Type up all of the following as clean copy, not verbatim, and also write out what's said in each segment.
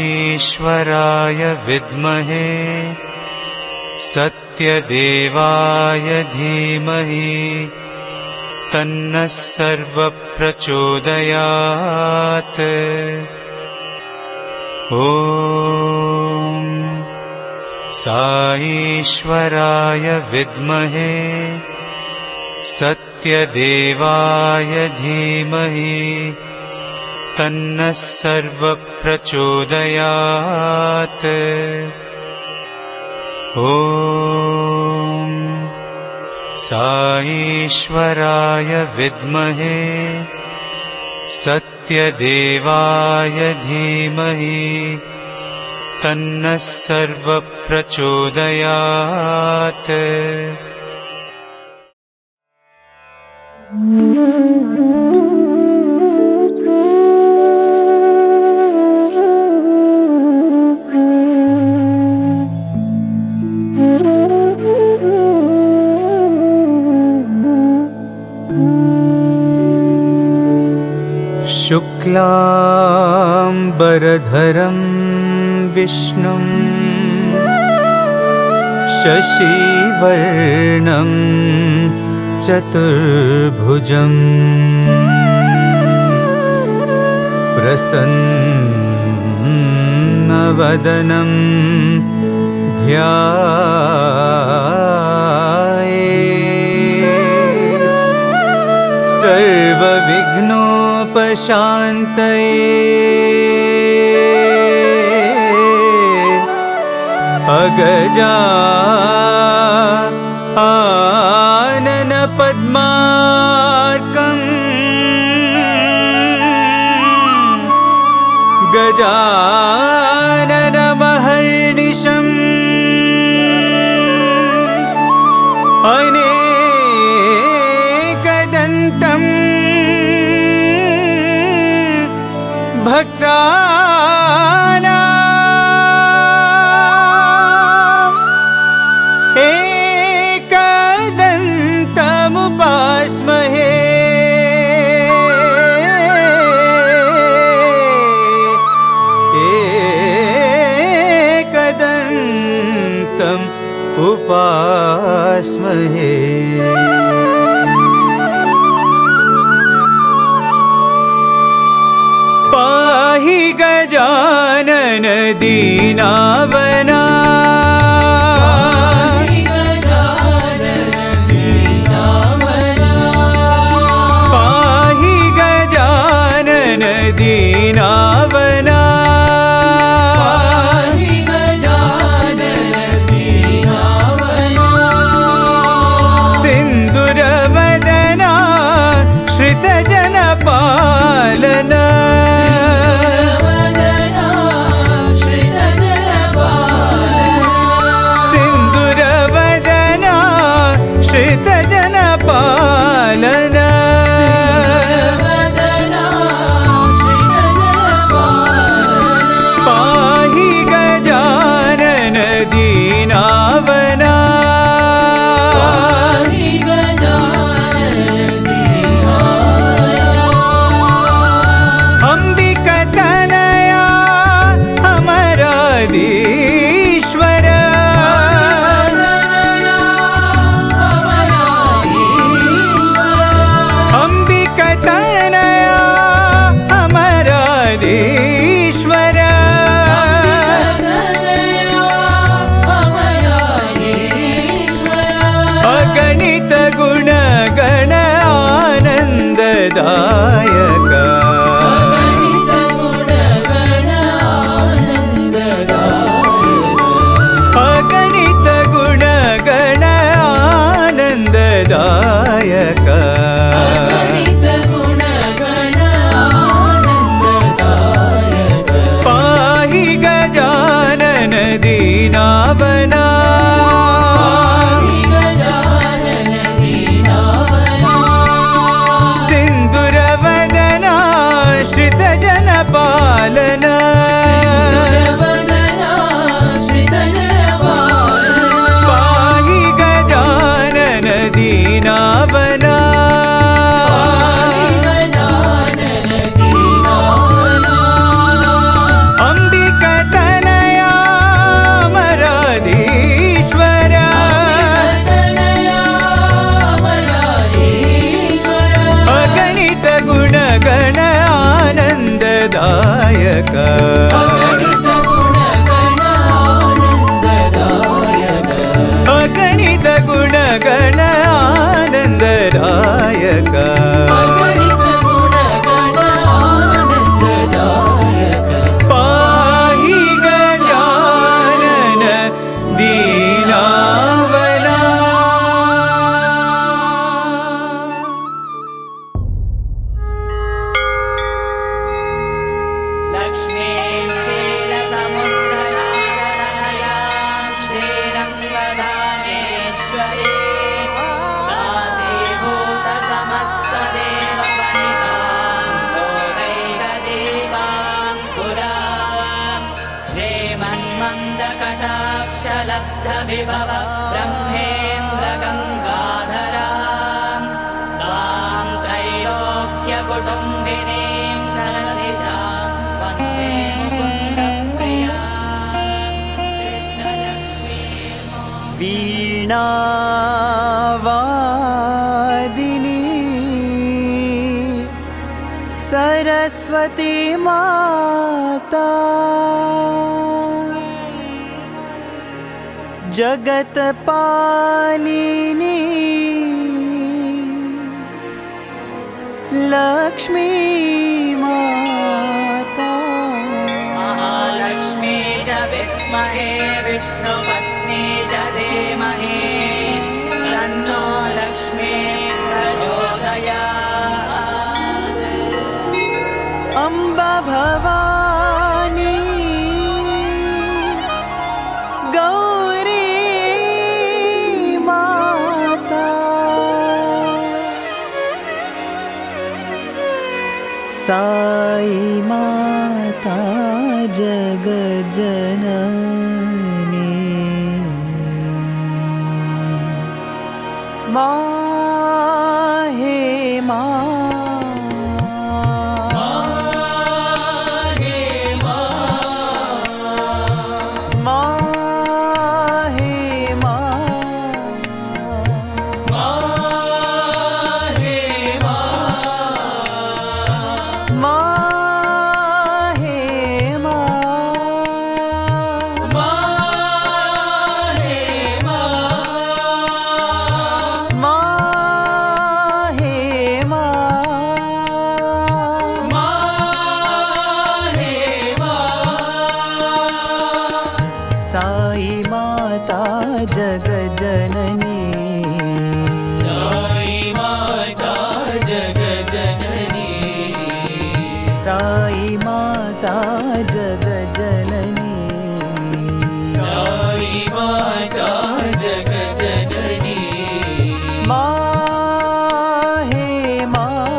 साईश्वराय विद्महे सत्यदेवाय धीमहि तन्नः सर्वप्रचोदयात्। ॐ साईश्वराय विद्महे सत्यदेवाय धीमहि तन्नः सर्वप्रचोदयात्। ॐ साईश्वराय विद्महे सत्यदेवाय धीमहि तन्नः सर्वप्रचोदयात्। शुक्लाम्बरधरं विष्णुं शशिवर्णं चतुर्भुजं प्रसन्नवदनं ध्यायेत् सर्वविघ्नोपशान्तये अगजानन पद्मार्कं गजाननमहर्निशम् अनेकदन्तं भक्तानां एकदन्तमुपास्महे। एकदन्तम् उपास्महे। पाहि गजानन दीनावना पाहि गजानन दीनावना सिन्दूरवदना श्रितजनपालना सिन्दूरवदना श्रितजनपालना पाहि गजानन दीनावना अंबिकतनया अमराधीश्वर अंबिकतनया अमराधीश्वर अगणित गुणगण आनन्ददायक अगणित गुणगण आनन्ददायक पाहि गजानन दीनावना सिन्दूरवदना आनन्ददायक अगणित गुणगण आनन्ददायक पाहि गजानन दीनावना लक्ष्मीं क्षीरसमुद्रराजनयां श्रीरङ्गदानेश्वरी दासीभूतसमस्तदेववनितां लोकैकदेवां पुरां श्रीमन्मन्दकटाक्षलब्धविभव ब्रह्मेन्द्रगङ्गाधरां त्वां त्रैलोक्यकुटुम्बिनीं सरसिजां वन्दे मुकुन्दप्रियां वीणावादिनी सरस्वती माता जगत्पालिनी लक्ष्मी माता महालक्ष्मी च विद्महे विष्णुपत्नी च धीमहि तन्नो लक्ष्मी प्रचोदयात् अम्बा भवानी गौरी माता साई माता जगज्जननी माहे साई माता जगज्जननी साई माता जगज्जननी साई माता जगज्जननी साई माता जगज्जननी माहे माहे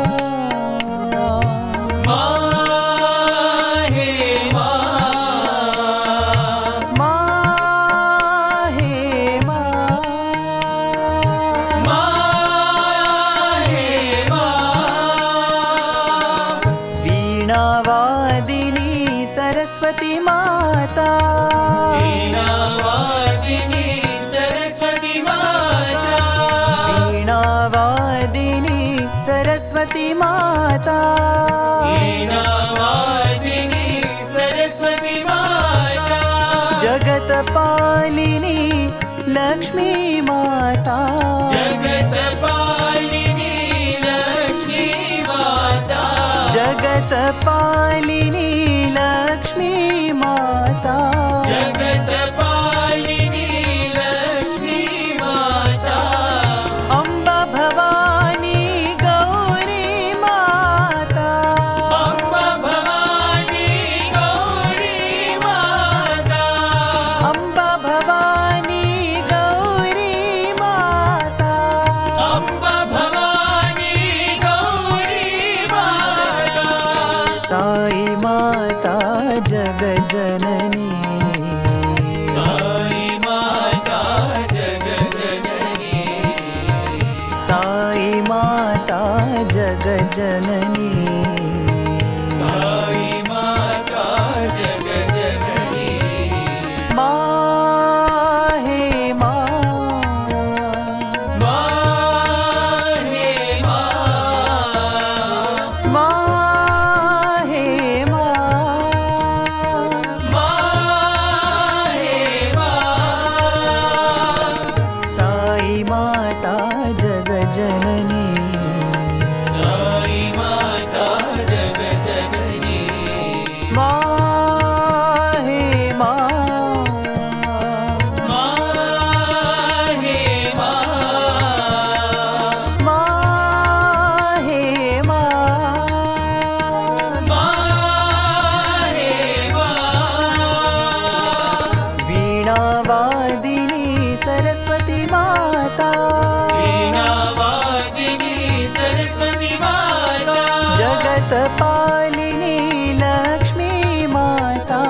वीणावादिनी सरस्वती माता वीणावादिनी सरस्वती माता वीणावादिनी सरस्वती माता वीणावादिनी सरस्वती माता जगत्पालिनी लक्ष्मी माता जगत्पालिनी लक्ष्मी माता जगत्पालिनी लक्ष्मी माता जगत्पालिनी लक्ष्मी माता अम्बा भवानी गौरी माता अम्बा भवानी गौरी माता अम्बा भवानी गौरी माता अम्बा भवानी गौरी माता साई माता जगज्जननी साई माता जगज्जननी साई माता जगज्जननी साई माता जगज्जननी माहे माहे माहे जगत्पालिनी लक्ष्मी माता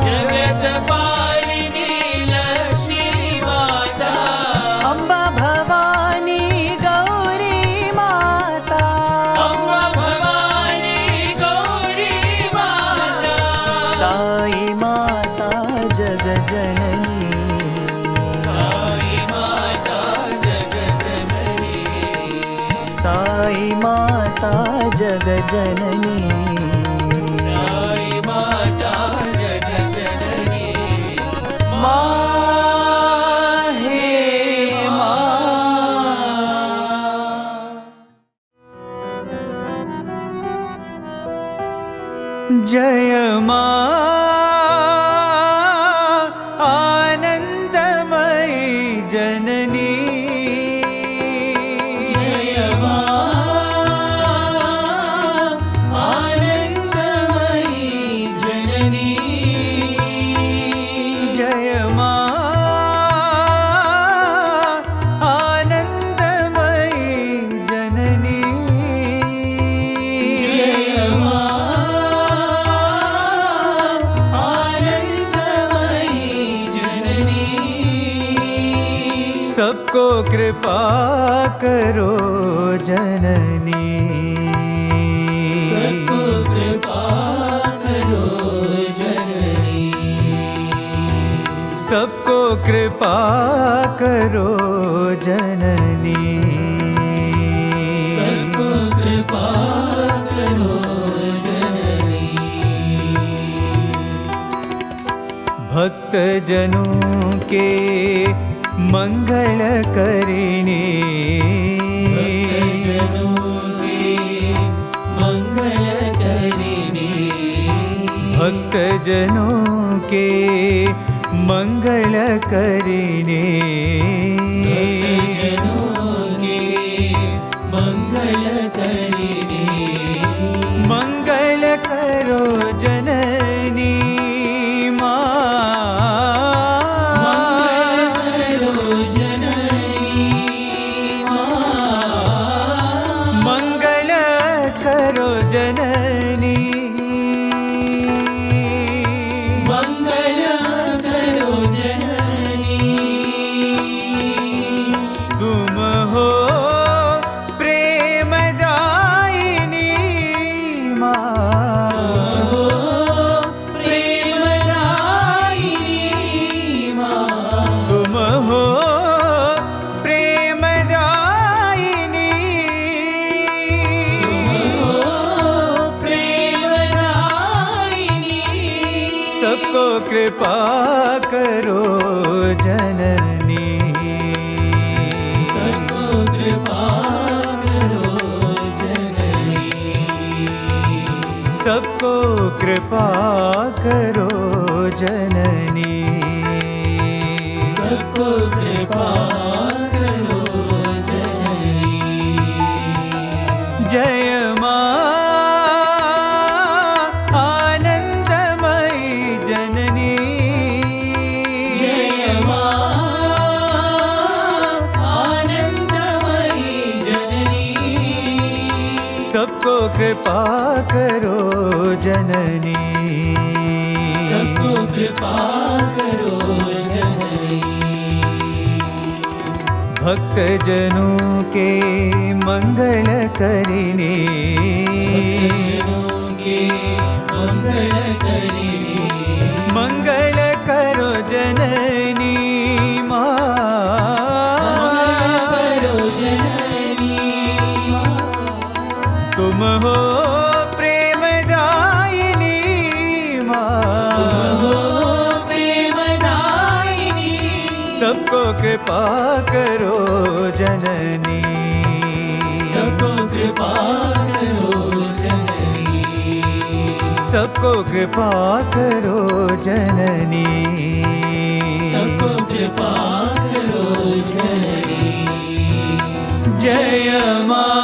जगत्पालिनी लक्ष्मी माता अम्बा भवानी गौरी माता अम्बा भवानी गौरी माता साई माता जगजननी साई माता जगजननी साई माता जगजननी साई माता जगजननी माहे जय मां आनंदमयी जननी जय मां आनंदमयी जननी जय मां आनंदमयी जननी जय मां आनंदमयी जननी सबको कृपा करो जननी सबको कृपा करो जननी सबको कृपा करो जननी सबको कृपा करो जननी भक्त जनों के मंगल करिणी जनों के मंगल करिणी भक्त जनों के मंगल करिणी जनों के मंगल करिणी मंगल करो जननी मंगल करो जननी मंगल करो जननी तुम हो प्रेमदायिनी माँ प्रेमदायिनी मां तुम हो प्रेमदायिनी प्रेमदायिनी सबको कृपा करो जननी सबको कृपा करो जननी सबको कृपा करो जननी सबको कृपा करो जननी जय मां आनंदमयी जननी जय मां आनंदमयी जननी सबको कृपा करो जननी सबको कृपा करो जननी भक्त जनों के मंगल करिणी जनों के मंगल करिणी मंगल करो जननी करो जननी तुम हो प्रेमदायिनी हो प्रेमदायिनी सबको कृपा करो जननी सबको कृपा करो जननी सबको कृपा करो जननी सबको कृपा करो जननी जय मां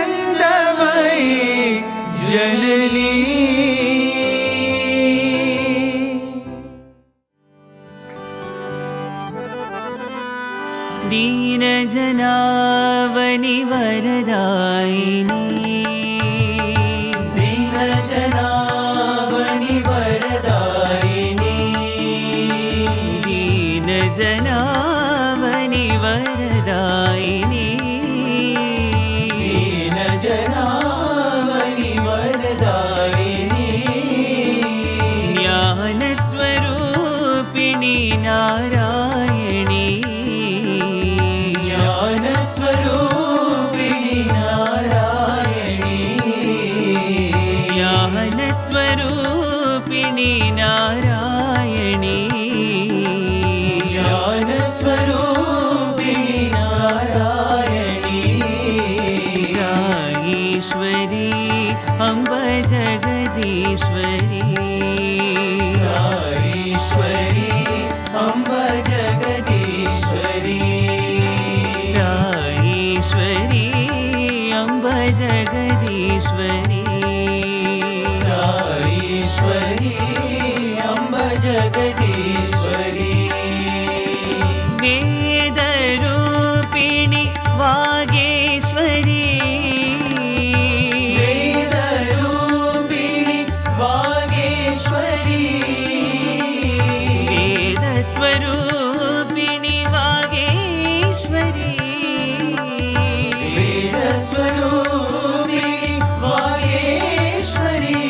आनंदमयी जननी दीन जनावनि वरदायिनी दीनजनावनि वरदायिनी दीनजनावनि वरदायिनी दीनजनावनि वरदायिनी ज्ञानस्वरूपिणि नारायणी ज्ञानस्वरूपिणि नारायणी ज्ञानस्वरूपिणि नारायणी ज्ञानस्वरूपिणि नारायणी साईश्वरी अम्ब जगदीश्वरी साईश्वरी अम्ब जगदीश्वरी साईश्वरी अम्ब जगदीश्वरी साईश्वरी अम्ब जगदीश्वरी वेदरूपिणि वागेश्वरी वेदरूपिणि वागेश्वरी वेदस्वरूपिणि वागेश्वरी वेदस्वरूपिणि वागेश्वरी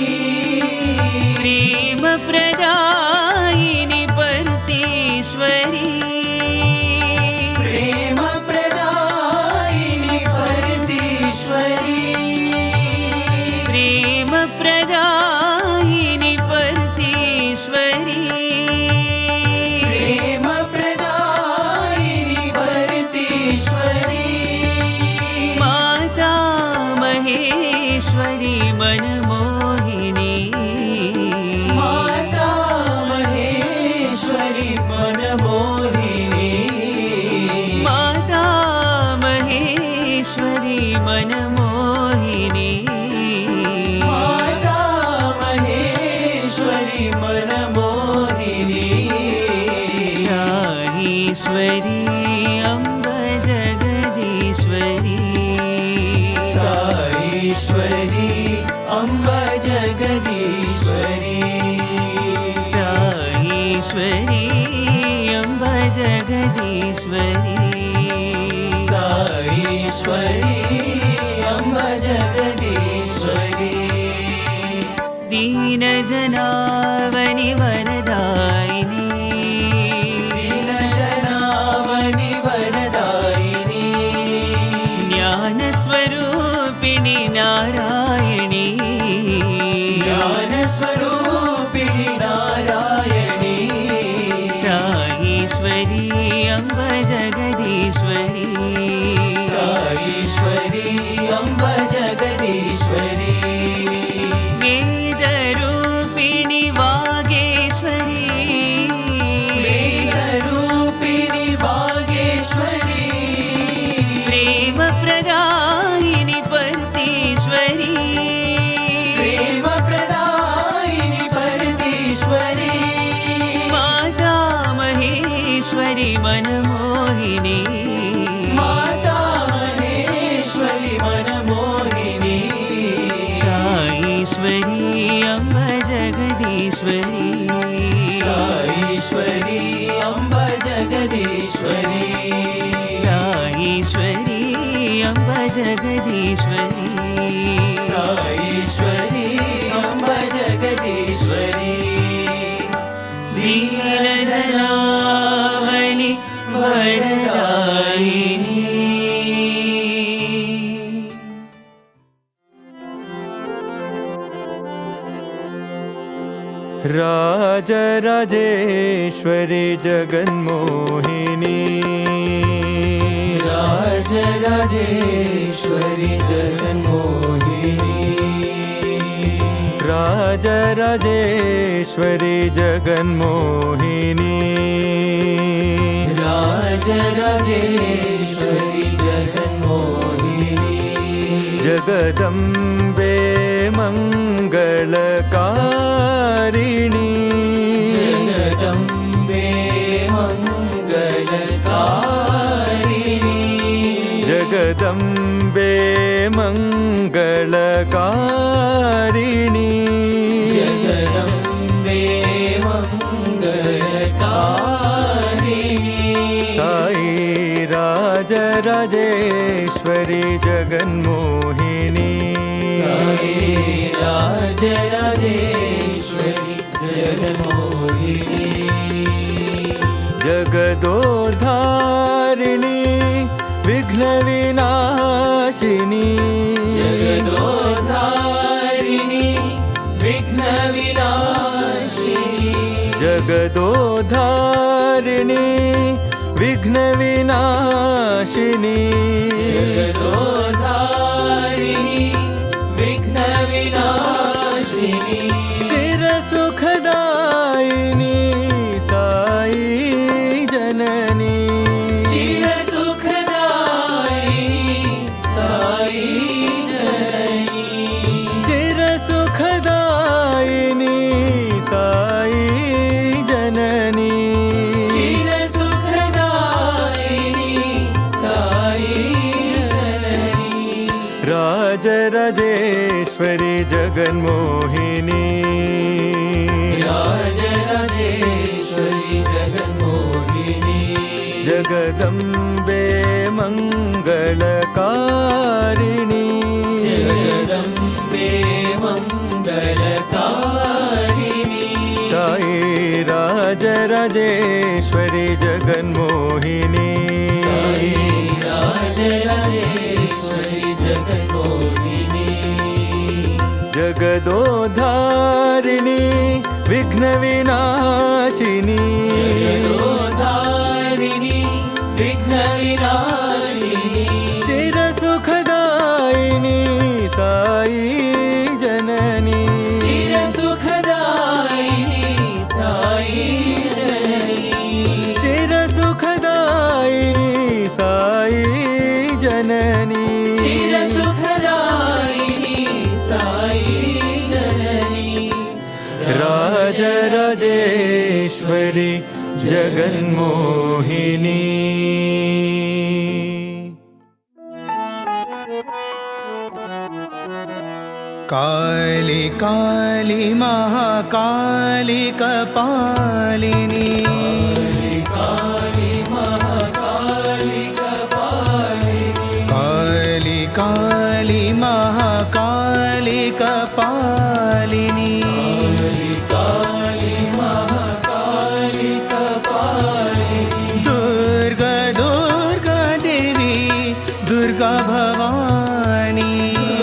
प्रेमप्रदायिनि परतीश्वरी प्रेमप्रदायिनि परतीश्वरी प्रेमप्रदायिनि परतीश्वरी प्रेमप्रदायिनि परतीश्वरी माता महेश्वरी मनमोहिनी माता महेश्वरी मनमोहिनी माता महेश्वरी मनमोहिनी माता महेश्वरी मनमोहिनी साईश्वरी अम्ब जगदीश्वरी साईश्वरी अम्ब जगदीश्वरी साईश्वरी अम्ब जगदीश्वरी साईश्वरी अम्ब जगदीश्वरी दीनजनावनि वरदायिनी दीनजनावनि वरदायिनी ज्ञानस्वरूपिणि नारायणी ज्ञानस्वरूपिणि नारायणी साईश्वरी अम्ब जगदीश्वरी साईश्वरी अम्ब जगदीश्वरी वेदरूपिणि वागेश्वरी वेदरूपिणि वागेश्वरी प्रेमप्रदायिनि परतीश्वरी प्रेमप्रदायिनि परतीश्वरी माता महेश्वरी मनमोहिनी माता महेश्वरी मनमोहिनी साईश्वरी अम्ब जगदीश्वरी साईश्वरी अम्ब जगदीश्वरी साईश्वरी अम्ब जगदीश्वरी साईश्वरी अम्ब जगदीश्वरी दीनजनावनि वरदायिनी राजराजेश्वरी जगन्मोहिनी राजराजेश्वरी जगन्मोहिनी राजराजेश्वरी जगन्मोहिनी राजराजेश्वरी जगन्मोहिनी जगदम्बे मङ्गलकारिणी जगदम्बे मङ्गलकारिणी जगदम्बे मंगलकारिणी जगदम्बे मंगलकारिणी साई राजराजेश्वरी जगन्मोहिनी साई राजराजेश्वरी जगन्मोहिनी जगदोद्धारिणी विघ्नविनाशिनी जगदोद्धारिणी विघ्नविनाशिनी जगदोद्धारिणी विघ्नविनाशिनी जगदोद्धारिणी विघ्नविनाशिनी चिरसुखदायिनी साई जननी चिरसुखदायिनी साई जननी चिरसुखदायिनी साई जननी चिरसुखदायिनी साई जननी राजराजेश्वरी जगन्मोहिनी राजराजेश्वरी जगन्मोहिनी जगदम्बे मंगलकारिणी जगदम्बे मंगलकारिणी साई राजराजेश्वरी जगन्मोहिनी साई राजराजेश्वरी जगन्मोहिनी जगदोद्धारिणी विघ्नविनाशिनी जगदोद्धारिणी विघ्नविनाशिनी चिरसुखदायिनी साई जननी चिरसुखदायिनी साई जननी चिरसुखदायिनी साई जननी चिरसुखदायिनी साई जननी राजराजेश्वरी जगन्मोहिनी काली काली महाकाली कपालिनी काली महाकाली कपालिनी काली काली महाकाली कपालिनी काली महाकाली कपालिनी दुर्गा दुर्गा देवी दुर्गा भवानी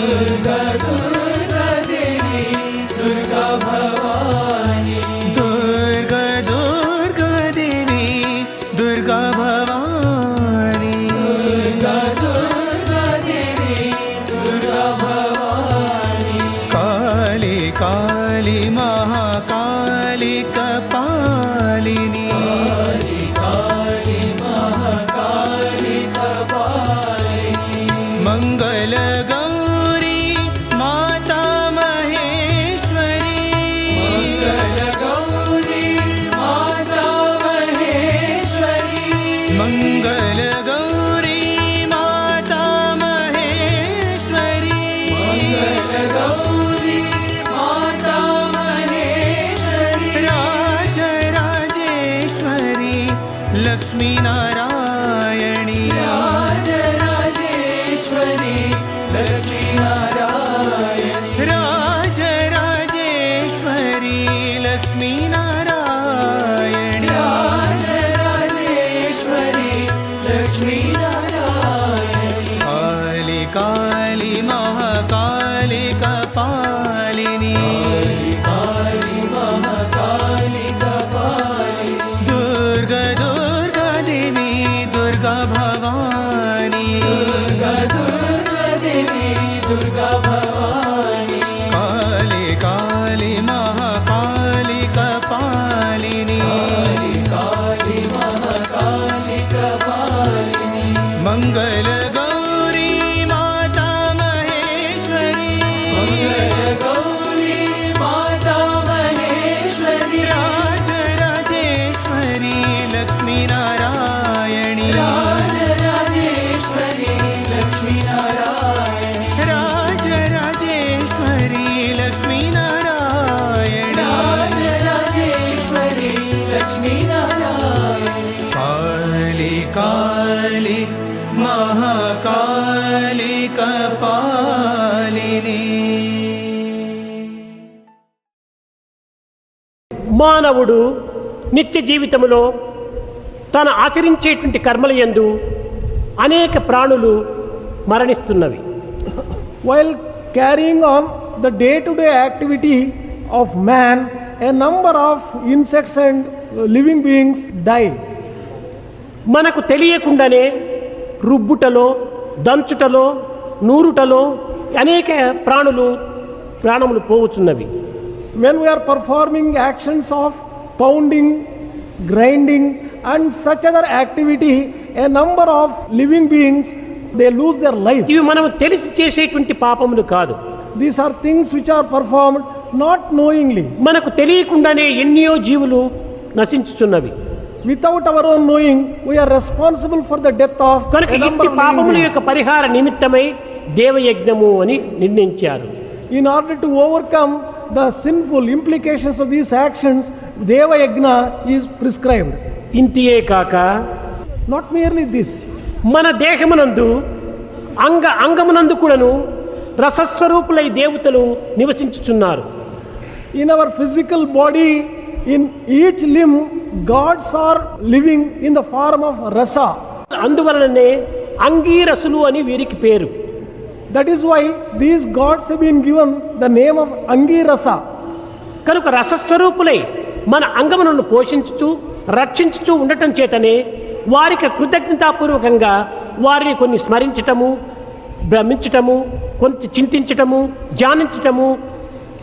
दुर्गा दुर्गा देवी दुर्गा भवानी दुर्गा दुर्गा देवी दुर्गा भवानी दुर्गा दुर्गा देवी दुर्गा भवानी काली काली महाकाली कपालिनी काली महाकाली कपालिनी मंगल गौरी माता महेश्वरी मंगल गौरी माता महेश्वरी मंगल गौरी माता महेश्वरी मंगल गौरी माता महेश्वरी राजराजेश्वरी लक्ष्मी नारायणी राजराजेश्वरी लक्ष्मी नारायणी राजराजेश्वरी लक्ष्मी नारायणी राजराजेश्वरी लक्ष्मी नारायणी काली काली महाकाली कपालिनी काली महाकाली कपालिनी दुर्गा दुर्गा देवी दुर्गा भवानी दुर्गा दुर्गा देवी दुर्गा भवानी काली काली महाकाली कपालिनी काली महाकाली कपालिनी मंगल गौरी माता महेश्वरी मंगल गौरी माता महेश्वरी राजराजेश्वरी लक्ष्मी नारायणी राजराजेश्वरी लक्ष्मी नारायणी కపాలిని. మానవుడు నిత్య జీవితంలో తాను ఆచరించేటువంటి కర్మల యందు అనేక ప్రాణులు మరణిస్తున్నవి. While carrying on the day-to-day activity of man, a number of insects and living beings die. మనకు తెలియకుండానే రుబ్బుటలో, దంచుటలో, నూరుటలో అనేక ప్రాణములు పోవచ్చున్నవి. When we are performing actions of pounding, grinding and such other activity, a number of living beings, they lose their life. ఇవి మనం తెలిసి చేసేటువంటి పాపములు కాదు. These are things which are performed not knowingly. మనకు తెలియకుండానే ఎన్నో జీవులు నశించుచున్నవి. Without our own knowing, we are responsible for the death of కనుక a number ఇట్టి of living పాపముల beings. యొక్క పరిహార నిమిత్తమై దేవయజ్ఞము అని నిర్ణయించారు. In order to overcome the sinful implications of these actions, Deva Yajna is prescribed. ఇంతియే కాక Not merely this, మన దేహమునందు అంగమునందు కూడాను రసస్వరూపులై దేవతలు నివసించుచున్నారు. in our physical body, in each limb, gods are living in the form of rasa. అందువలననే అంగీరసులు అని వీరికి పేరు. That is why these gods have been given the name of Angirasa. కనుక రసస్వరూపులై మన అంగములను పోషించుచు రక్షించుచు ఉండటం చేతనే వారికి కృతజ్ఞతాపూర్వకంగా వారిని కొన్ని స్మరించటము, భ్రమించటము, కొంత చింతించటము, ధ్యానించటము,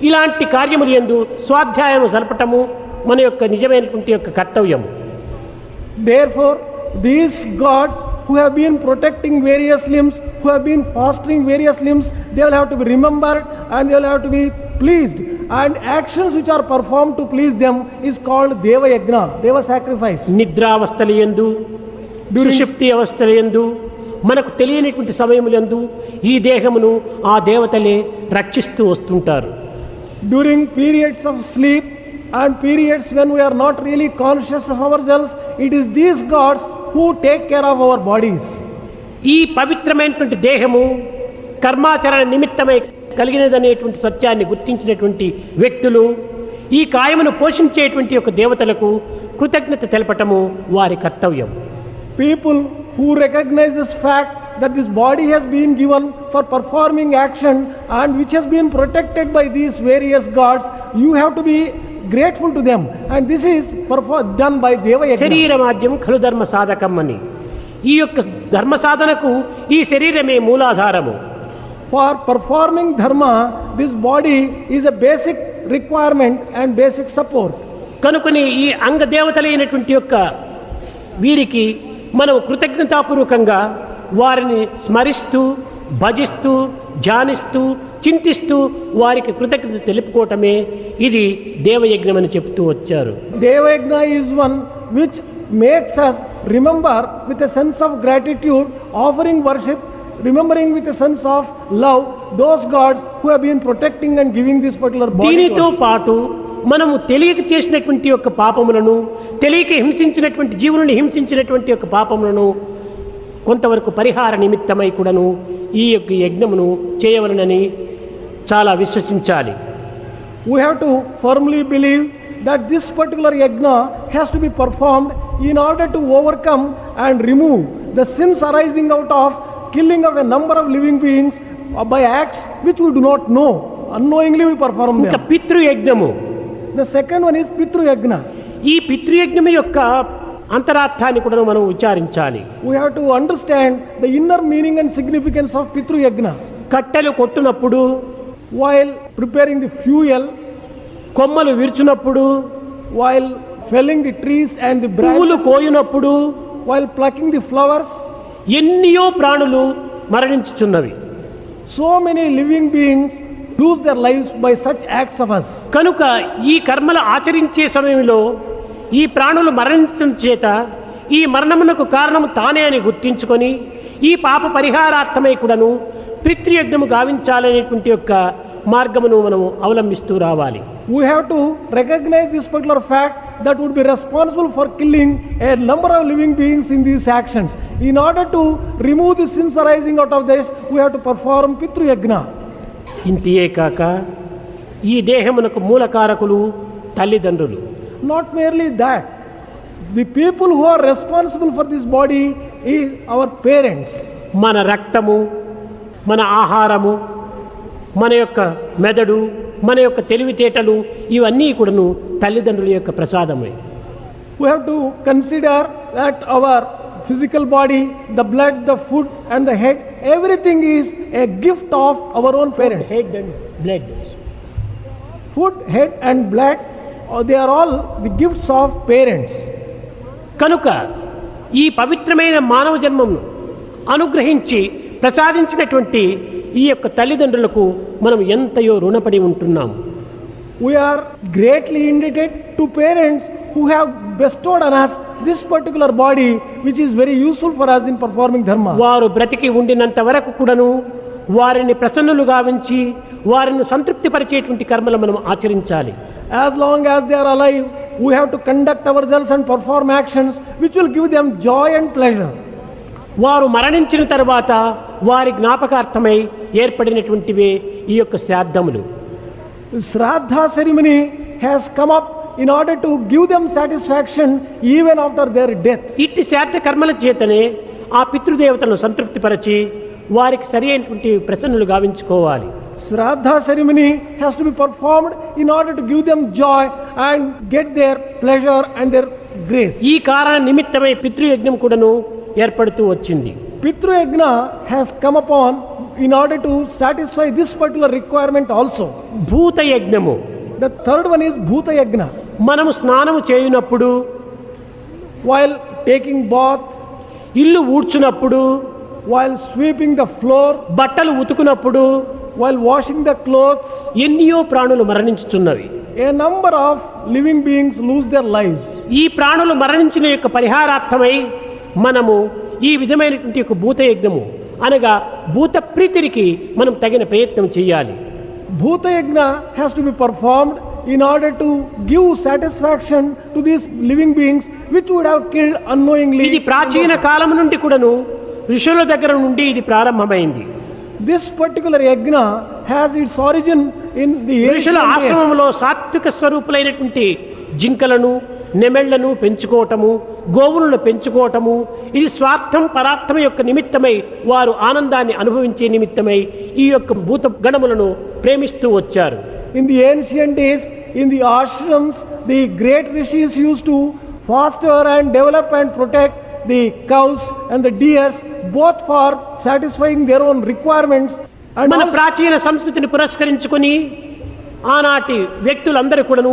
ఇలాంటి కార్యములు యందు స్వాధ్యాయము జరపటము మన యొక్క నిజమైనటువంటి యొక్క కర్తవ్యం. Therefore, these gods who have been protecting various limbs, who have been fostering various limbs, they will have to be remembered and they will have to be pleased. And actions which are performed to please them is called Deva Yajna, Deva sacrifice. నిద్రావస్థల యందు, సుషుప్తి అవస్థల యందు, మనకు తెలియనిటువంటి సమయములందు ఈ దేహమును ఆ దేవతలే రక్షిస్తూ వస్తుంటారు. During periods of sleep and periods when we are not really conscious of ourselves, it is these gods who take care of our bodies. ఈ పవిత్రమైనటువంటి దేహము కర్మాచరణ నిమిత్తమై కలిగినదనేటువంటి సత్యాన్ని గుర్తించినటువంటి వ్యక్తులు ఈ కాయమును పోషించేటువంటి ఒక దేవతలకు కృతజ్ఞత తెలపటము వారి కర్తవ్యం. People who recognize this fact that this body has been given for performing action and which has been protected by these various gods, you have to be grateful to them, and this is done by Deva Yajna. శరీరమాద్యం ఖలు ధర్మ సాధకం అని, ఈ యొక్క ధర్మ సాధనకు ఈ శరీరమే మూలాధారము. For performing dharma, this body is a basic requirement and basic support. కనుకని ఈ అంగదేవతలైనటువంటి యొక్క వీరికి మనం కృతజ్ఞతాపూర్వకంగా వారిని స్మరిస్తూ, భజిస్తూ, ధ్యానిస్తూ, చింతిస్తూ వారికి కృతజ్ఞత తెలుపుకోవటమే ఇది దేవయజ్ఞం అని చెప్తూ వచ్చారు. Deva Yajna is one which makes us remember with a sense of gratitude, offering worship, remembering with a sense of love those gods who have been protecting and giving this particular body. దీనితో పాటు మనము తెలియక చేసినటువంటి యొక్క పాపములను, తెలియక హింసించినటువంటి జీవులను హింసించినటువంటి యొక్క పాపములను కొంతవరకు పరిహార నిమిత్తమై కూడాను ఈ యొక్క యజ్ఞమును చేయవలనని చాలా విశ్వసించాలి. We have to firmly believe that this particular yajna has to be performed in order to overcome and remove the sins arising out of killing of a number of living beings by acts which we do not know. Unknowingly we perform ఇంకా them. పితృయజ్ఞము. The second one is Pitru Yajna. ఈ పితృయజ్ఞము యొక్క అంతరార్థాన్ని కూడా మనం విచారించాలి. We have to understand the inner meaning and significance of Pitru Yajna. కట్టెలు కొట్టునప్పుడు, While preparing the fuel, కొమ్మలు విరుచునప్పుడు, while felling the trees and the పువ్వులు branches, కోయునప్పుడు while plucking the flowers, ఎన్నో ప్రాణులు మరణించుచున్నవి. so many living beings lose their lives by such acts of us. కనుక ఈ కర్మలు ఆచరించే సమయంలో ఈ ప్రాణులు మరణించడం చేత ఈ మరణమునకు కారణము తానే అని గుర్తించుకొని ఈ పాప పరిహారార్థమై కూడాను పితృయజ్ఞము గావించాలనేటువంటి యొక్క మార్గమును మనం అవలంబిస్తూ రావాలి. We have to recognize this particular fact that would be responsible for killing a number of living beings in these actions. In order to remove the sins arising out of this, we have to perform Pitru Yagna. ఇంతియే కాక ఈ దేహమునకు మూలకారకులు తల్లిదండ్రులు. Not merely that, the people who are responsible for this body is our parents. మన రక్తము, మన ఆహారము, మన యొక్క మెదడు, మన యొక్క తెలివితేటలు ఇవన్నీ కూడాను తల్లిదండ్రుల యొక్క ప్రసాదమే. We have to consider that our physical body, the blood, the food and the head, everything is a gift of our own parents. Head and blood. Food, head and blood, they are all the gifts of parents. కనుక ఈ పవిత్రమైన మానవ జన్మను అనుగ్రహించి ప్రసాదించినటువంటి ఈ యొక్క తల్లిదండ్రులకు మనం ఎంతయో రుణపడి ఉంటున్నాము. We are greatly indebted to parents who have bestowed on us this particular body, which is very useful for us in performing dharma. వారు బ్రతికి ఉండినంత వరకు కూడాను వారిని ప్రసన్నులు గావించి వారిని సంతృప్తిపరిచేటువంటి కర్మలు మనం ఆచరించాలి. As long as they are alive, we have to conduct ourselves and perform actions which will give them joy and pleasure. వారు మరణించిన తర్వాత వారి జ్ఞాపకార్థమై ఏర్పడినటువంటివే ఈ యొక్క శ్రాద్ధములు. Shraddha ceremony has come up in order to give them satisfaction even after their death. ఇట్టి శ్రాద్ధ కర్మల చేతనే ఆ పితృదేవతలను సంతృప్తిపరచి వారికి సరి అయినటువంటి ప్రసన్నులు గావించుకోవాలి. Shraddha ceremony has to be performed in order to give them joy and get their pleasure and their grace. ఈ కారణ నిమిత్తమై పితృయజ్ఞం కూడాను ఏర్పడుతూ వచ్చింది. Pitru Yagna has come upon in order to satisfy this particular requirement also. భూత యజ్ఞము. The third one is Bhuta Yagna. మనము స్నానము చేయునప్పుడు, While taking bath, ఇల్లు ఊడ్చునప్పుడు, while sweeping the floor, బట్టలు ఉతుకునప్పుడు while washing the clothes, ఎన్నో ప్రాణులు మరణించుతున్నవి. a number of living beings lose their lives. ఈ ప్రాణులు మరణించిన యొక్క పరిహారార్థమై మనము ఈ విధమైనటువంటి యొక్క భూత యజ్ఞము అనగా భూత ప్రీతికి మనం తగిన ప్రయత్నం చేయాలి. Bhuta Yagna has to be performed in order to give satisfaction to these living beings which would have killed unknowingly. ఇది ప్రాచీన కాలం నుండి కూడాను ఋషుల దగ్గర నుండి ఇది ప్రారంభమైంది. This particular yagna has its origin in the ఋషుల ancient days. ఆశ్రమంలో సాత్విక స్వరూపులైనటువంటి జింకలను, నెమెళ్లను పెంచుకోవటము, గోవులను పెంచుకోవటము, ఇది స్వార్థం పరార్థం యొక్క నిమిత్తమై వారు ఆనందాన్ని అనుభవించే నిమిత్తమై ఈ యొక్క భూత గణములను ప్రేమిస్తూ వచ్చారు. In the ancient days, in the ashrams, the great rishis used to foster and develop and protect the cows and the deers, both for satisfying their own requirements and మన also ప్రాచీన సంస్కృతిని పురస్కరించుకొని ఆనాటి వ్యక్తులందరూ కూడాను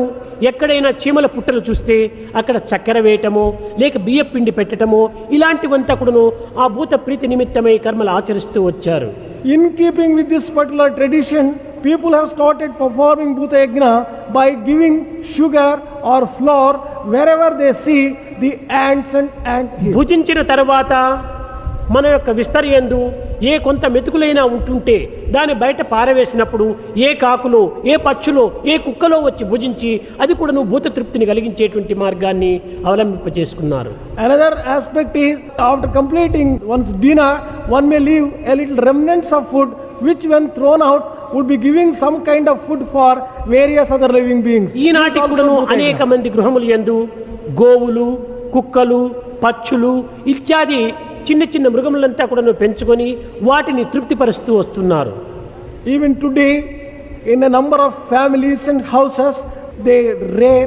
ఎక్కడైనా చీమల పుట్టలు చూస్తే అక్కడ చక్కెర వేయటమో లేక బియ్య పిండి పెట్టటమో ఇలాంటివంతా కూడాను ఆ భూత ప్రీతి నిమిత్తమై కర్మలు ఆచరిస్తూ వచ్చారు. in keeping with this particular tradition, people have started performing Bhuta Yagna by giving sugar or flour wherever they see the ants and ant hills. భుజించిన తర్వాత మన యొక్క విస్తరియందు ఏ కొంత మెతుకులైనా ఉంటుంటే దాన్ని బయట పారవేసినప్పుడు ఏ కాకులో, ఏ పక్షులో, ఏ కుక్కలో వచ్చి భుజించి అది కూడా నువ్వు భూత తృప్తిని కలిగించేటువంటి మార్గాన్ని అవలంబింపచేసుకున్నారు. Another aspect is after completing one's dinner, one may leave a little remnants of food which when thrown out would be giving some kind of food for various other living beings. ఈనాటి This also కూడాను Bhuta Yagna. అనేక మంది గృహములు యందు గోవులు, కుక్కలు, పక్షులు ఇత్యాది చిన్న చిన్న మృగములంతా కూడా పెంచుకొని వాటిని తృప్తిపరుస్తూ వస్తున్నారు. Even today, in a number of families and houses, they rear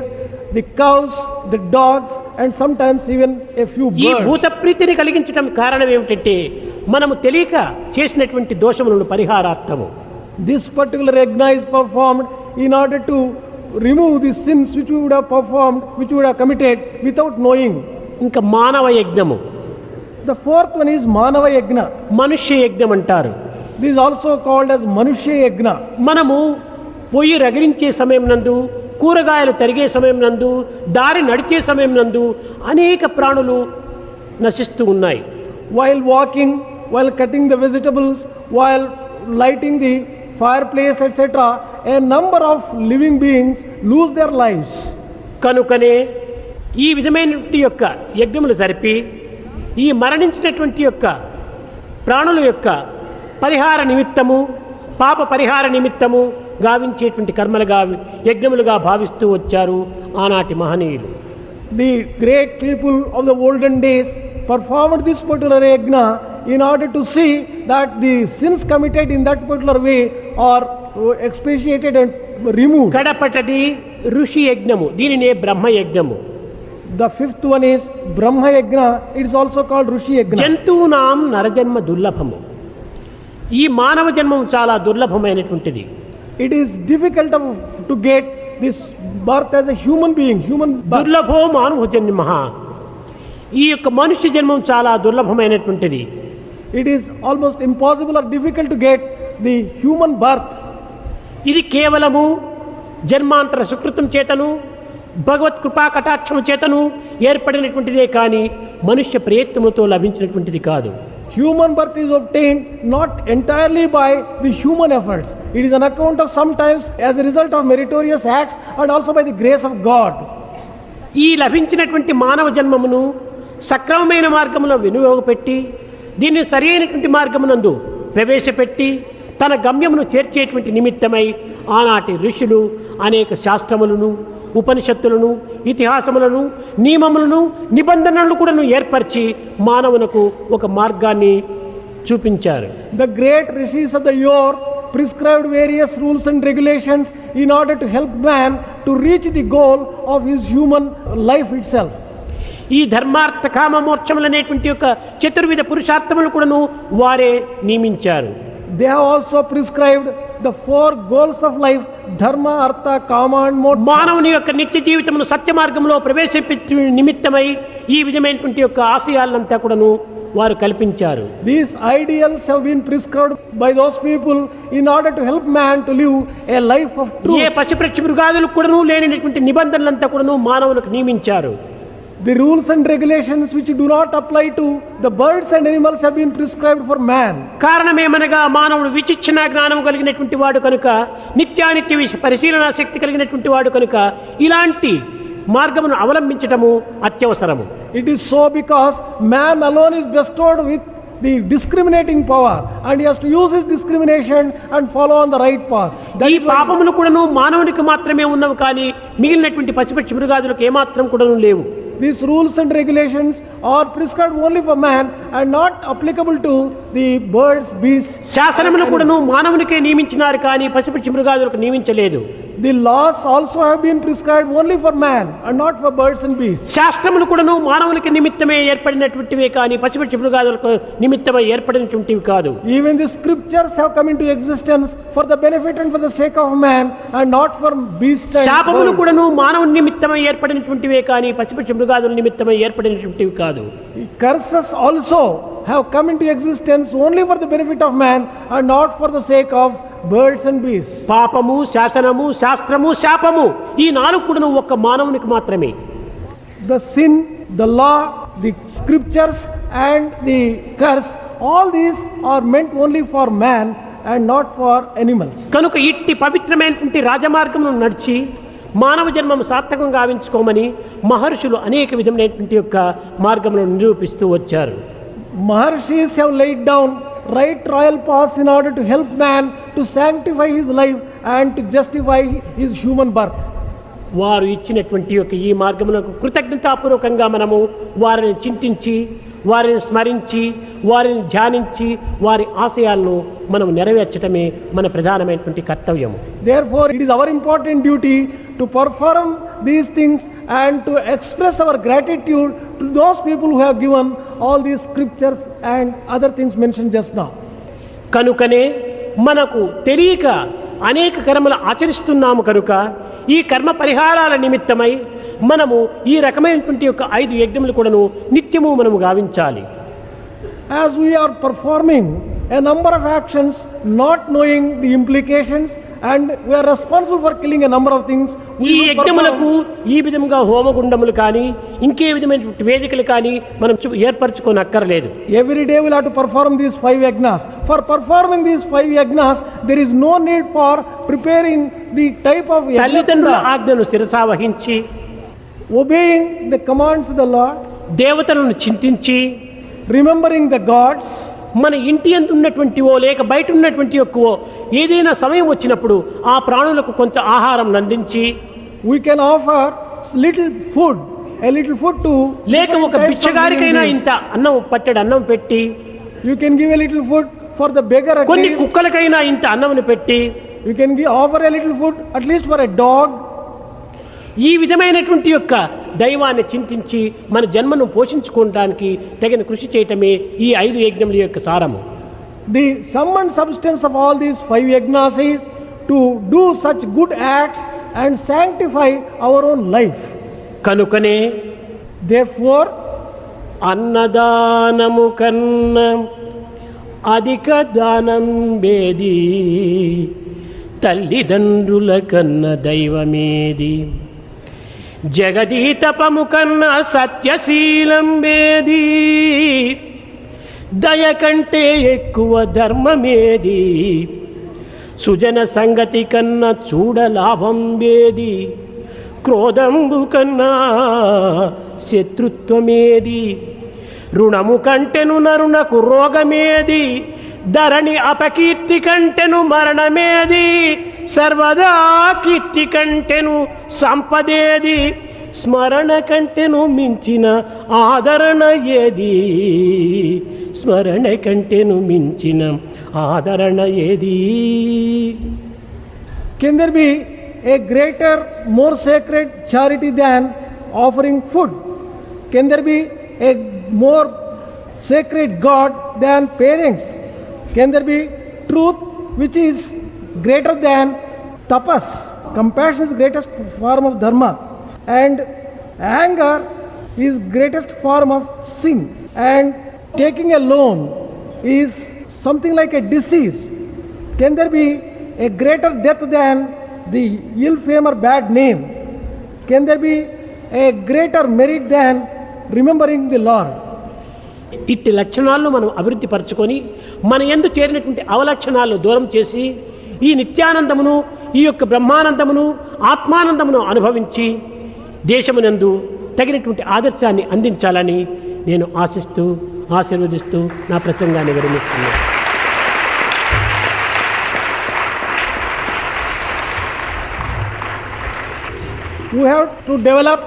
the cows, the dogs, and sometimes even a few ఈ birds. భూత ప్రీతిని కలిగించడం కారణం ఏమిటంటే మనము తెలియక చేసినటువంటి దోషములను పరిహారార్థము. This particular yagna is performed in order to remove the sins which we would have performed, which we would have committed without knowing. ఇంకా మానవ యజ్ఞము, The fourth one is Manava Yagna. మనుష్య యజ్ఞం అంటారు. This is also called as Manushya Yagna. మనము పొయ్యి రగిలించే సమయం నందు, కూరగాయలు తరిగే సమయం నందు, దారి నడిచే సమయం నందు అనేక ప్రాణులు నశిస్తూ ఉన్నాయి. While walking, while cutting the vegetables, while lighting the fireplace, etc., a number of living beings lose their lives. కనుకనే ఈ విధమైనటువంటి యొక్క యజ్ఞములు జరిపి ఈ మరణించినటువంటి యొక్క ప్రాణుల యొక్క పరిహార నిమిత్తము పాప పరిహార నిమిత్తము గావించేటువంటి కర్మలుగా యజ్ఞములుగా భావిస్తూ వచ్చారు ఆనాటి మహనీయులు. The great people of the olden days performed this particular yajna in order to see that the sins committed in that particular way are expiated and removed. కడపటది ఋషి యజ్ఞము, దీనినే బ్రహ్మ యజ్ఞము. The fifth one is Brahma Yajna. It is also called Rishi Yajna. జంతువునాం నరజన్మ దుర్లభము. ఈ మానవ జన్మం చాలా దుర్లభమైనటువంటిది. It is difficult to get this birth as a human being. దుర్లభో మానవ జన్మ. ఈ యొక్క మనుష్య జన్మం చాలా దుర్లభమైనటువంటిది. It is almost impossible or difficult to get the human birth. ఇది కేవలము జన్మాంతర సుకృతం చేతను భగవత్ కృపా కటాక్షము చేతను ఏర్పడినటువంటిదే కానీ మనుష్య ప్రయత్నముతో లభించినటువంటిది కాదు. Human birth is obtained not entirely by the human efforts. It is an account of sometimes as a result of meritorious acts and also by the grace of God. ఈ లభించినటువంటి మానవ జన్మమును సక్రమమైన మార్గములో వినియోగపెట్టి దీన్ని సరి అయినటువంటి మార్గమునందు ప్రవేశపెట్టి తన గమ్యమును చేర్చేటువంటి నిమిత్తమై ఆనాటి ఋషులు అనేక శాస్త్రములను ఉపనిషత్తులను ఇతిహాసములను నియమములను నిబంధనలను కూడా ఏర్పరిచి మానవునకు ఒక మార్గాన్ని చూపించారు. The great rishis of the yore prescribed various rules and regulations in order to help man to reach the goal of his human life itself. ఈ ధర్మార్థ కామ మోక్షములనేటువంటి యొక్క చతుర్విధ పురుషార్థములు కూడాను వారే నియమించారు. They have also prescribed the four goals of life: dharma, artha, kama and moksha. మానవుని యొక్క నిత్య జీవితమును సత్య మార్గంలో ప్రవేశపెట్టు నిమిత్తమై ఈ విధమైనటువంటి యొక్క ఆశయాలంతా కూడాను వారు కల్పించారు. These ideals have been prescribed by those people in order to help man to live a life of truth. ఏ పశుపక్షి మృగాదులకు కూడాను లేనిటువంటి నిబంధనలంతా కూడాను మానవులకు నియమించారు. The rules and regulations which do not apply to the birds and animals have been prescribed for man. కారణమేమనగా మానవుడు విచక్షణ జ్ఞానము కలిగినటువంటి వాడు కనుక నిత్యానిత్య పరిశీలనా శక్తి కలిగినటువంటి వాడు కనుక ఇలాంటి మార్గమును అవలంబించటము అత్యవసరము. It is so because man alone is bestowed with the discriminating power and he has to use his discrimination and follow on the right path. ఈ పాపములు కూడాను మానవునికి మాత్రమే ఉన్నవి కానీ మిగిలినటువంటి పశుపక్షి మృగాదులకు ఏమాత్రం కూడాను లేవు. These rules and regulations are prescribed only for man and not applicable to the birds, beasts. శాసనములు కూడాను మానవునికే నియమించినారు కానీ పశుపక్షి మృగాదులకు నియమించలేదు. The laws also have been prescribed only for man and not for birds and beasts. శాస్త్రములు కూడాను మానవునికి నిమిత్తమే ఏర్పడినటువంటివే కానీ పశుపక్షి మృగాదులకు నిమిత్తమై ఏర్పడినటువంటివి కాదు. Even the scriptures have come into existence for the benefit and for the sake of man and not for beasts and శాపములు birds. కూడాను మానవుని నిమిత్తమై ఏర్పడినటువంటివే కానీ పశుపక్షి మృగాదుల నిమిత్తమై ఏర్పడినటువంటివి కాదు. Curses also have come into existence only for the benefit of man and not for the sake of birds and beasts. పాపము శాసనము శాస్త్రము శాపము ఈ నాలుగు కూడాను ఒక్క మానవునికి మాత్రమే. The sin, the law, the scriptures and the curse, all these are meant only for man and not for animals. కనుక ఇట్టి పవిత్రమైనటువంటి రాజమార్గమును నడిచి మానవ జన్మము సార్థకంగా గావించుకోమని మహర్షులు అనేక విధమైనటువంటి యొక్క మార్గములను నిరూపిస్తూ వచ్చారు. Maharshis have laid down right royal paths in order to help man to sanctify his life and to justify his human birth. వారు ఇచ్చినటువంటి యొక్క ఈ మార్గములకు కృతజ్ఞతాపూర్వకంగా మనము వారిని చింతించి వారిని స్మరించి వారిని ధ్యానించి వారి ఆశయాలను మనం నెరవేర్చడమే మన ప్రధానమైనటువంటి కర్తవ్యం. Therefore, it is our important duty to perform these things and to express our gratitude to those people who have given all these scriptures and other things mentioned just now. కనుకనే మనకు తెలియక అనేక కర్మలు ఆచరిస్తున్నాము కనుక ఈ కర్మ పరిహారాల నిమిత్తమై మనము ఈ రకమైనటువంటి యొక్క 5 యజ్ఞములు కూడాను నిత్యము మనము గావించాలి. As we are performing a number of actions not knowing the implications and we are responsible for killing a number of things, ఈ యజ్ఞములకు ఈ విధంగా హోమగుండములు కానీ ఇంకే విధమైనటువంటి వేదికలు కానీ మనం ఏర్పరచుకోనక్కర్లేదు. every day we'll have to perform these 5 yajnas. For performing these 5 yajnas, there is no need for preparing the type of తల్లిదండ్రుల yajna. ఆజ్ఞను శిరసా వహించి obeying the commands of the Lord, దేవతలను చింతించి remembering the gods, మన ఇంటి అందు ఉన్నటువంటివో లేక బయట ఉన్నటువంటి యొక్కవో ఏదైనా సమయం వచ్చినప్పుడు ఆ ప్రాణులకు కొంత ఆహారం అందించి we can offer little food, a little food to లేక ఒక different types of బిచ్చగారికైనా living ఇంత beings. అన్నం పట్టెడు అన్నం పెట్టి You can give a little food for the beggar at కొన్ని least. కుక్కలకైనా ఇంత అన్నమును పెట్టి You can offer a little food at least for a dog. ఈ విధమైనటువంటి యొక్క దైవాన్ని చింతించి మన జన్మను పోషించుకోవడానికి తగిన కృషి చేయటమే ఈ 5 యజ్ఞముల యొక్క సారము. The sum and substance of all these 5 yajnas is to do such good acts and sanctify our own life. కనుకనే Therefore, అన్నదానము కన్నా అధిక దానం వేది, తల్లిదండ్రుల కన్న దైవమేది, జగదీతపము కన్న సత్యశీలం వేది, దయ కంటే ఎక్కువ ధర్మమేది, సుజన సంగతి కన్నా చూడలాభం వేది, క్రోధంబు కన్నా శత్రుత్వమేది, రుణము కంటెను నరునకు రోగమేది, ధరణి అపకీర్తి కంటెను మరణమేది, సర్వదా కీర్తి కంటెను సంపదేది, స్మరణ కంటెను మించిన ఆదరణ ఏది, స్మరణ కంటెను మించిన ఆదరణ ఏది. can there be a greater, more sacred charity than offering food? Can there be a more sacred God than parents? Can there be truth which is greater than tapas? Compassion is greatest form of dharma, and anger is greatest form of sin, and taking a loan is something like a disease. Can there be a greater death than the ill fame or bad name? Can there be a greater merit than remembering the Lord? ఇట్టి లక్షణాలను మనం అభివృద్ధి పరచుకొని మన యందు చేరినటువంటి అవలక్షణాలను దూరం చేసి ఈ నిత్యానందమును, ఈ యొక్క బ్రహ్మానందమును, ఆత్మానందమును అనుభవించి దేశమునందు తగినటువంటి ఆదర్శాన్ని అందించాలని నేను ఆశిస్తూ ఆశీర్వదిస్తూ నా ప్రసంగాన్ని విరమిస్తున్నాను. We have to develop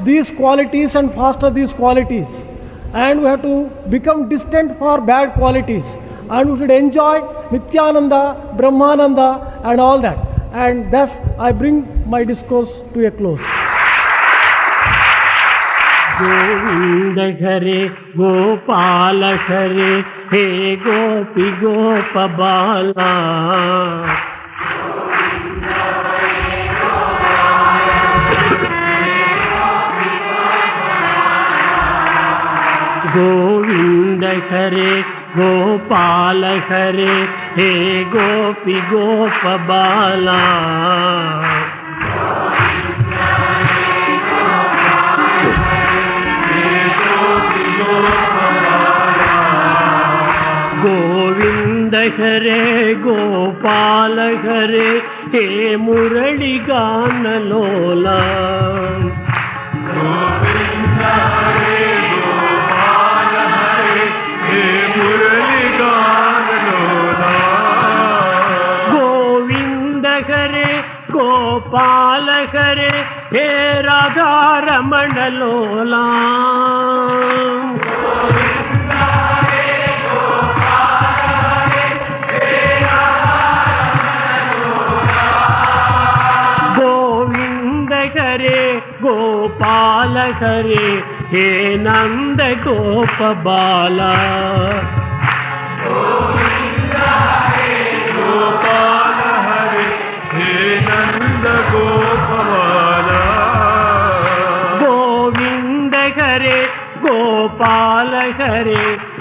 these qualities and foster these qualities, and we have to become distant for bad qualities, and we should enjoy Nityananda, Brahmananda and all that. And thus I bring my discourse to a close. Govinda Hare Gopala Hare హే గోపి గోపబాలా, గోవింద హరే గోపాల హరే హే గోపి గోపబాలా, గోవింద హరే గోపాల హరే హే మురళి గానలోలా, గోవింద హరే గోపాల హరే హే రాధారమణ లోలా, గోవింద హరే గోపాల హరే హే నంద గోప బాలా, గోవింద హరే గోపాల హరే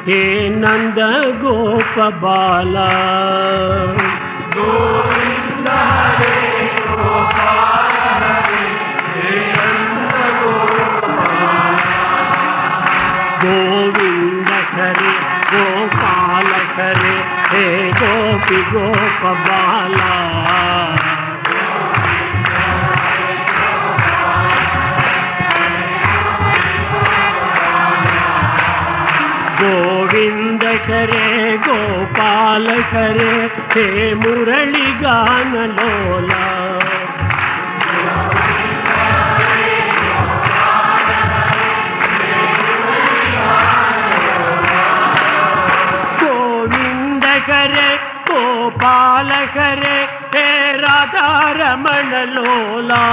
హే నంద గోప బాలా, గోవింద హరే గోపాల హరే హే గోపి గోప బాలా, గోపాల హరే హే మురళి గాన లోలా గోవింద హరే గోపాల హరే హే రాధారమణ లోలా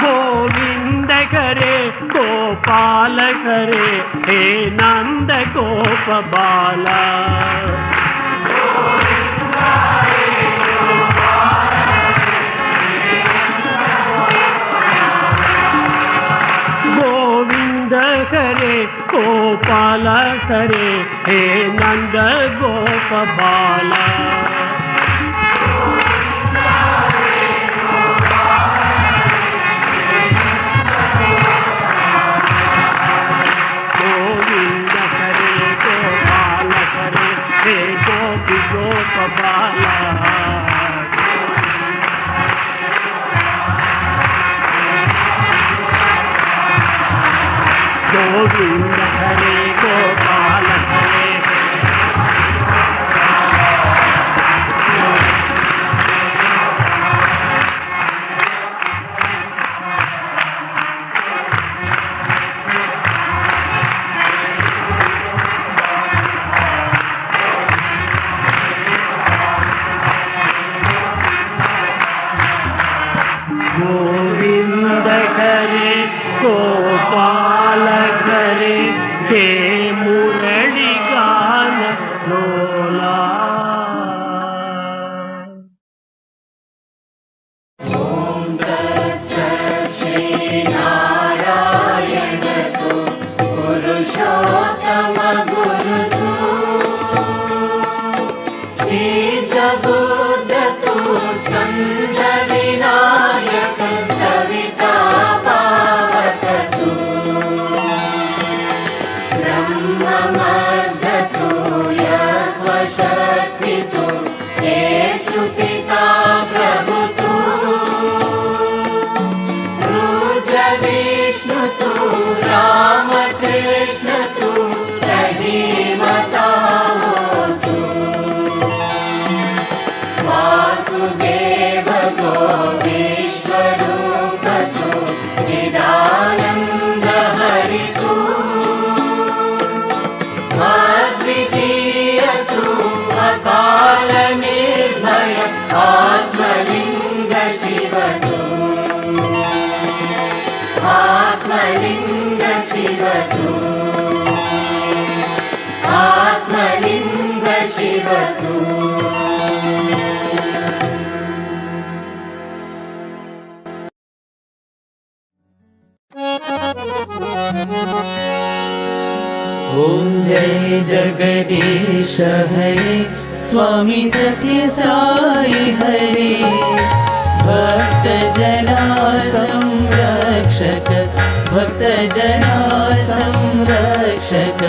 గోవింద హరే గోపాల హరే హే నంద గోప బాల గోవింద హరే గోపాల హరే హే నంద గోప బాల గోవింద హరే గోపాల హరే హే గోపి గోప బాల గోవింద హరే గోపాల హరే గోవింద హరే గోపాల హరే హే మురళి గాన లోలా ॐ जय जगदीश हरे स्वामी सत्य साई हरे भक्त जना संरक्षक भक्त जना संरक्षक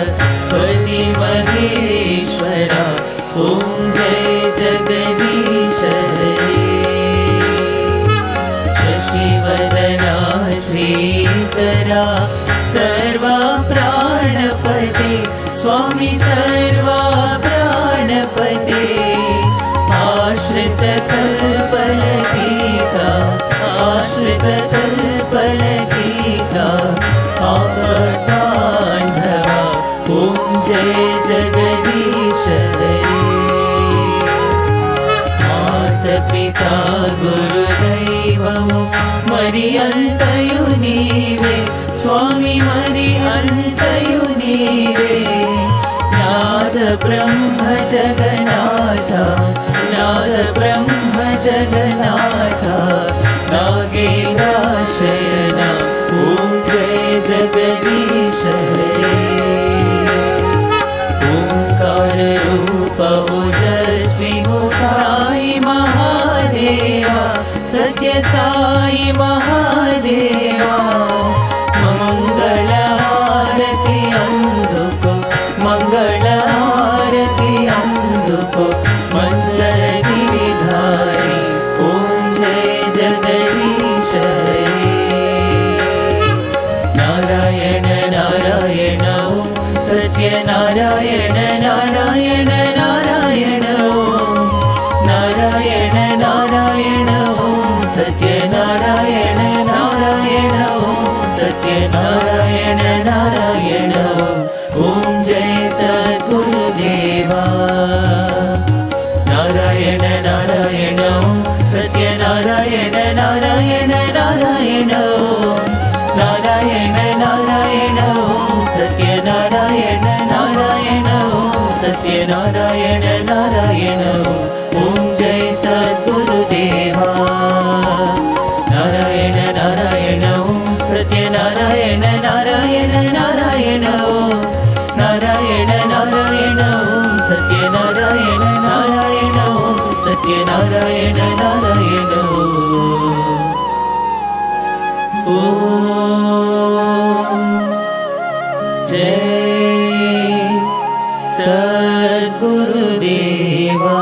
पति महेश्वरा ॐ जय जगदीश हरे शशिवदना श्रीकरा सर्वा प्राणपते स्वामी सर्वा प्राणपते आश्रित कल्पलतिका आश्रित कल्पलतिका आपदान्धवा ॐ जय जगदीश हरे मातपिता गुरुदैवमु मरि अन्तयु नीवे स्वामी मरि अन्तयु नीवे नाद ब्रह्म जगन्नाथ नाद ब्रह्म जगन्नाथ नागेन्द्रशयन ॐ जय जगदीश हरे ओंकार रूप ओजस्वी हो साई महादेवा सत्य साई महादेवा मंगल आरती अंधुको मंगल आरती अंधुको मंदर गिरिधारी ओम जय जगदीश सत्यनारायण नारायण नारायण ओम नारायण नारायण ओम सत्यनारायण नारायण ओम सत्यनारायण नारायण ओम जय सद्गुरुदेवा नारायण नारायण ओम सत्यनारायण नारायण नारायण ओम नारायण नारायण ओम सत्यनारायण नारायण ओम सत्यनारायण नारायण ओम जय सद्गुरुदेवा नारायण नारायण ओम सत्यनारायण नारायण नारायण ओम नारायण नारायण ओम सत्यनारायण नारायण ओम सत्यनारायण नारायण ओम जय सद्गुरुदेवा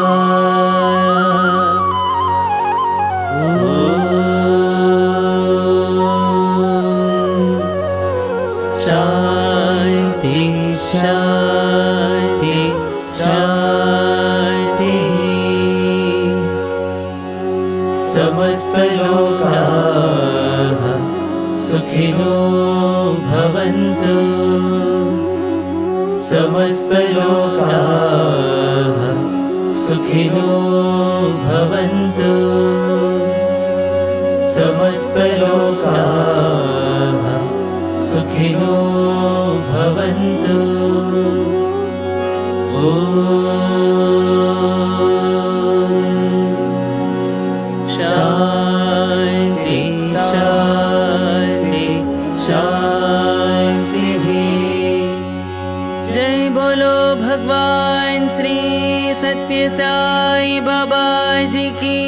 शांति शांति शांति समस्त लोकाः सुखिनो भवन्तु समस्त लोकाः सुखिनो भवन्तु समस्त लोकाः सुखिनो भवन्तु शांति शांति शांति जय बोलो भगवान श्री सत्य साई बाबा जी की